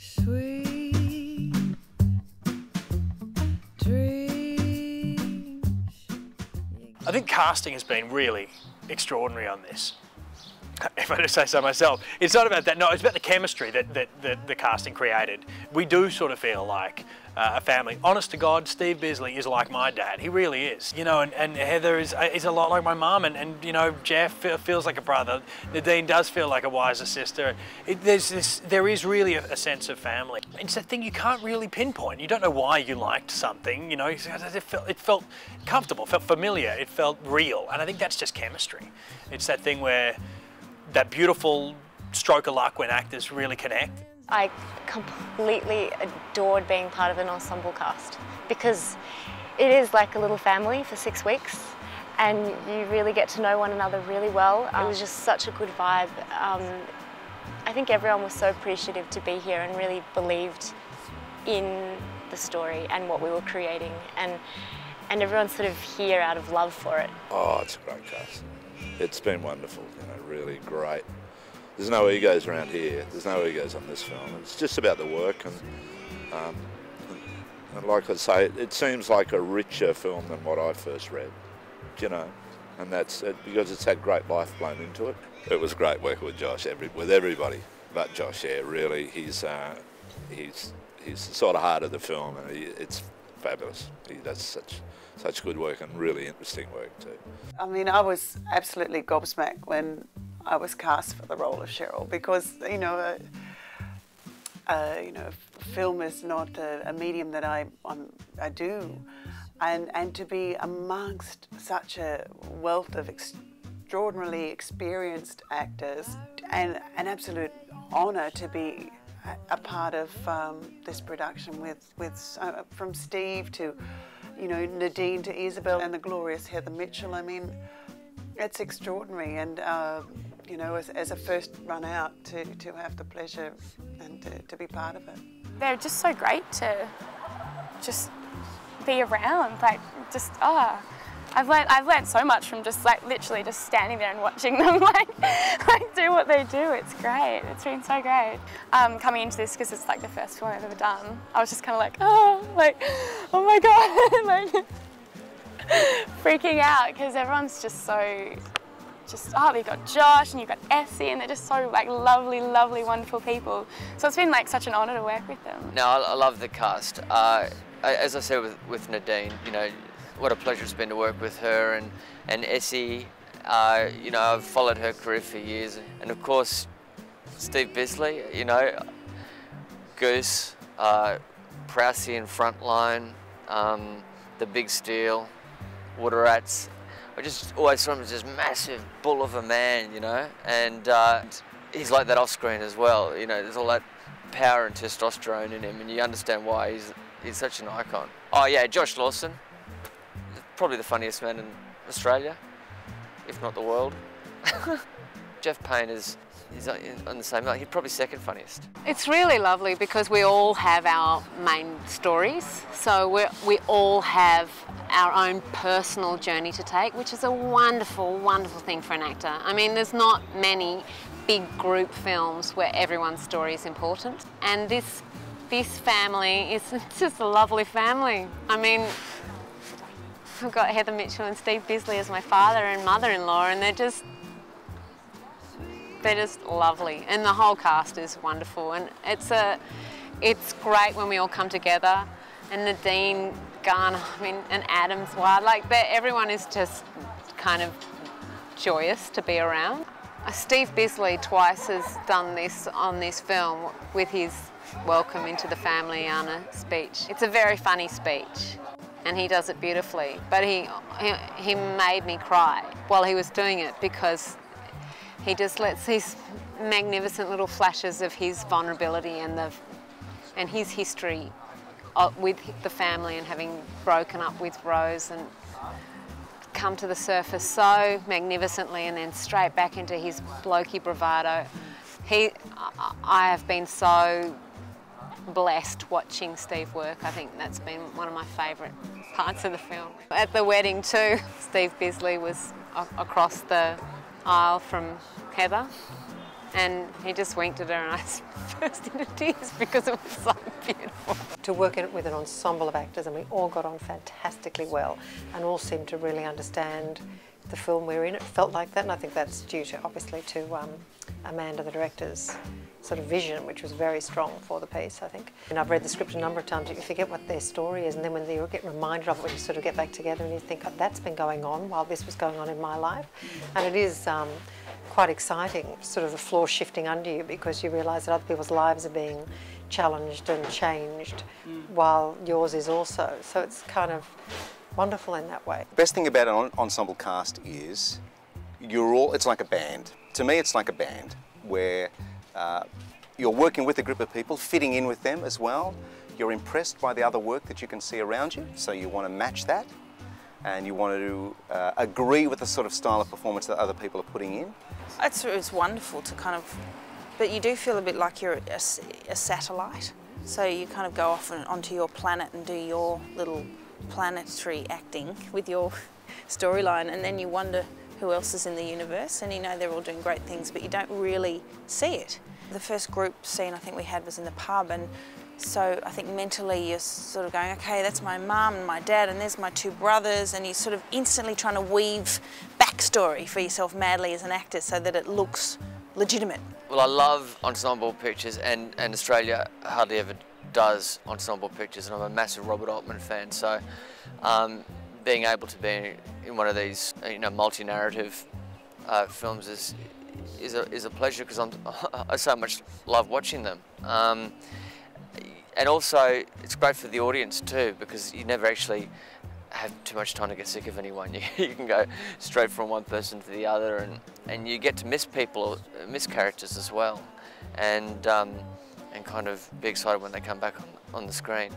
Sweet dreams. I think casting has been really extraordinary on this. If I just say so myself. It's not about that, no, it's about the chemistry that the casting created. We do sort of feel like a family. Honest to God, Steve Bisley is like my dad. He really is. You know, and Heather is a lot like my mum, and you know, Jeff feels like a brother. Nadine does feel like a wiser sister. There is really a sense of family. It's that thing you can't really pinpoint. You don't know why you liked something, you know, it felt comfortable, felt familiar, it felt real, and I think that's just chemistry. It's that thing where that beautiful stroke of luck when actors really connect. I completely adored being part of an ensemble cast because it is like a little family for 6 weeks and you really get to know one another really well. It was just such a good vibe. I think everyone was so appreciative to be here and really believed in the story and what we were creating, and everyone's sort of here out of love for it. Oh, it's a great cast. It's been wonderful, you know, really great. There's no egos around here. There's no egos on this film. It's just about the work, and like I say, it seems like a richer film than what I first read, you know, and that's it, because it's had great life blown into it. It was great working with Josh, with everybody, but Josh, yeah, really, he's the sort of heart of the film, and it's fabulous. He does such good work and really interesting work too. I mean, I was absolutely gobsmacked when I was cast for the role of Cheryl because, you know, film is not a medium that I do, and to be amongst such a wealth of extraordinarily experienced actors, and an absolute honour to be a part of this production with from Steve to, you know, Nadine to Isabel and the glorious Heather Mitchell. I mean, it's extraordinary, and you know, as a first run out, to have the pleasure and to be part of it. They're just so great to just be around, like just I've learned so much from just like literally just standing there and watching them like do what they do. It's great. It's been so great. Coming into this, because it's like the first film I've ever done, I was just kind of like, oh my God, like freaking out because everyone's just so, you've got Josh and you've got Essie, and they're just so like lovely, lovely, wonderful people. So it's been like such an honour to work with them. No, I love the cast. As I said with Nadine, you know, what a pleasure it's been to work with her and Essie. You know, I've followed her career for years, and of course Steve Bisley, you know, Goose, Prousey in Frontline, The Big Steel, Water Rats. I just always saw him as this massive bull of a man, you know, and he's like that off screen as well. You know, there's all that power and testosterone in him, and you understand why he's such an icon. Oh yeah, Josh Lawson. Probably the funniest man in Australia, if not the world. Jeff Payne is on the same level. He's probably second funniest. It's really lovely because we all have our main stories, so we all have our own personal journey to take, which is a wonderful, wonderful thing for an actor. I mean, there's not many big group films where everyone's story is important, and this family is just a lovely family. I mean, I've got Heather Mitchell and Steve Bisley as my father and mother-in-law, and they're just lovely, and the whole cast is wonderful, and it's great when we all come together. And Nadine, Garner, I mean, and Adam's wild, like everyone is just kind of joyous to be around. Steve Bisley twice has done this on this film with his welcome into the family Anna speech. It's a very funny speech, and he does it beautifully, but he made me cry while he was doing it, because he just lets these magnificent little flashes of his vulnerability and his history with the family, and having broken up with Rose and come to the surface so magnificently, and then straight back into his blokey bravado. I have been so blessed watching Steve work. I think that's been one of my favourite parts of the film. At the wedding too, Steve Bisley was across the aisle from Heather, And he just winked at her and I burst into tears because it was so beautiful. To work with an ensemble of actors, and we all got on fantastically well and all seemed to really understand the film we were in. It felt like that, and I think that's due to, obviously, to Amanda, the director's sort of vision, which was very strong for the piece, I think. And I've read the script a number of times, you forget what their story is, and then when you get reminded of it, when you sort of get back together and you think, oh, that's been going on while this was going on in my life. And it is quite exciting, sort of the floor shifting under you, because you realise that other people's lives are being challenged and changed while yours is also. So it's kind of wonderful in that way. The best thing about an ensemble cast is it's like a band. To me, it's like a band where you're working with a group of people, fitting in with them as well. You're impressed by the other work that you can see around you, so you want to match that, and you want to agree with the sort of style of performance that other people are putting in. It's wonderful to kind of, but you do feel a bit like you're a satellite. So you kind of go off onto your planet and do your little planetary acting with your storyline, and then you wonder who else is in the universe, and you know they're all doing great things, but you don't really see it. The first group scene I think we had was in the pub, and so I think mentally you're sort of going, okay, that's my mum and my dad, and there's my two brothers, and you're sort of instantly trying to weave backstory for yourself madly as an actor so that it looks legitimate. Well, I love ensemble pictures, and Australia hardly ever does ensemble pictures, and I'm a massive Robert Altman fan, so being able to be in one of these, multi-narrative films is a pleasure, because I so much love watching them. And also, it's great for the audience too, because you never actually have too much time to get sick of anyone. You can go straight from one person to the other, and you get to miss people, miss characters as well, and kind of be excited when they come back on the screen.